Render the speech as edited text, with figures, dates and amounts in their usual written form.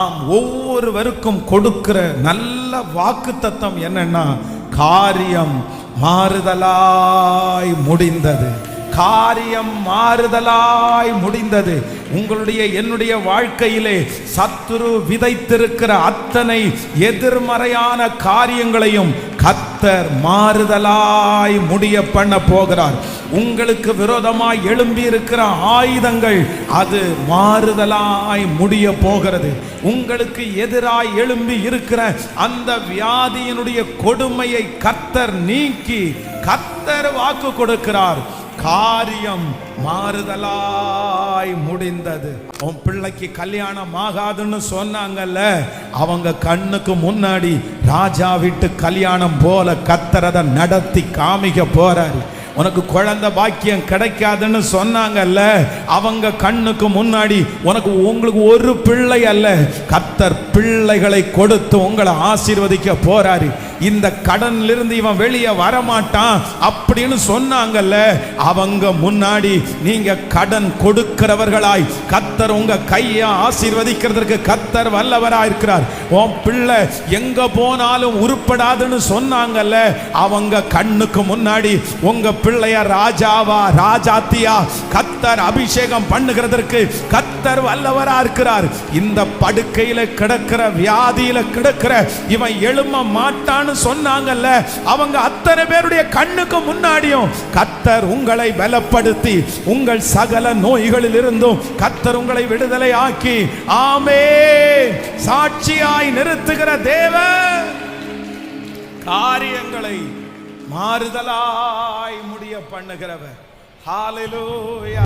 நாம் ஒவ்வொருவருக்கும் கொடுக்கிற நல்ல வாக்குத்தத்தம் என்னன்னா, காரியம் மாறுதலாய் முடிந்தது. காரியம் மாறுதலாய் முடிந்தது. உங்களுடைய என்னுடைய வாழ்க்கையிலே சத்துரு விதைத்திருக்கிற அத்தனை எதிர்மறையான காரியங்களையும் கர்த்தர் மாறுதலாய் முடிய பண்ண போகிறார். உங்களுக்கு விரோதமாய் எழும்பி இருக்கிற ஆயுதங்கள் அது மாறுதலாய் முடிய போகிறது. உங்களுக்கு எதிராய் எழும்பி இருக்கிற அந்த வியாதியினுடைய கொடுமையை கர்த்தர் நீக்கி கர்த்தர் வாக்கு கொடுக்கிறார். காரியம் மாறுதலாய் முடிந்தது. உன் பிள்ளைக்கு கல்யாணம் ஆகாதுன்னு சொன்னாங்கல்ல, அவங்க கண்ணுக்கு முன்னாடி ராஜா வீட்டு கல்யாணம் போல கர்த்தர் நடத்தி காமிக்க போறாரு. உனக்கு குழந்தை பாக்கியம் கிடைக்காதுன்னு சொன்னாங்கல்ல, அவங்க கண்ணுக்கு முன்னாடி உங்களுக்கு ஒரு பிள்ளை அல்ல, கர்த்தர் பிள்ளைகளை கொடுத்து உங்களை ஆசீர்வதிக்க போறாரு. இந்த கடன்ல இருந்து இவன் வெளியே வரமாட்டான் அப்படின்னு சொன்னாங்கல்ல, அவங்க முன்னாடி நீங்க கடன் கொடுக்கிறவர்களாய் கர்த்தர் உங்க கையை ஆசீர்வதிக்கிறதுக்கு கர்த்தர் வல்லவராய் இருக்கிறார். உன் பிள்ளை எங்க போனாலும் உருப்படாதுன்னு சொன்னாங்கல்ல, அவங்க கண்ணுக்கு முன்னாடி உங்க பிள்ளைய ராஜாவா ராஜாத்தியா கர்த்தர் அபிஷேகம் பண்ணுகிறதற்கு கர்த்தர் வல்லவரா இருக்கிறார். இந்த படுக்கையில கிடக்கிற வியாதியில கிடக்கிற இவன் எழும்ப மாட்டான்னு சொன்னாங்கல்ல, அவங்க அத்தனை பேருடைய கண்ணுக்கு முன்னாடியும் கர்த்தர் உங்களை பலப்படுத்தி உங்கள் சகல நோய்களில் இருந்தும் கர்த்தர் உங்களை விடுதலை ஆக்கி ஆமென் சாட்சியாய் நிறுத்துகிற தேவன் காரியங்களை மாறுதலாய் முடிய பண்ணுகிறவர். ஹல்லேலூயா.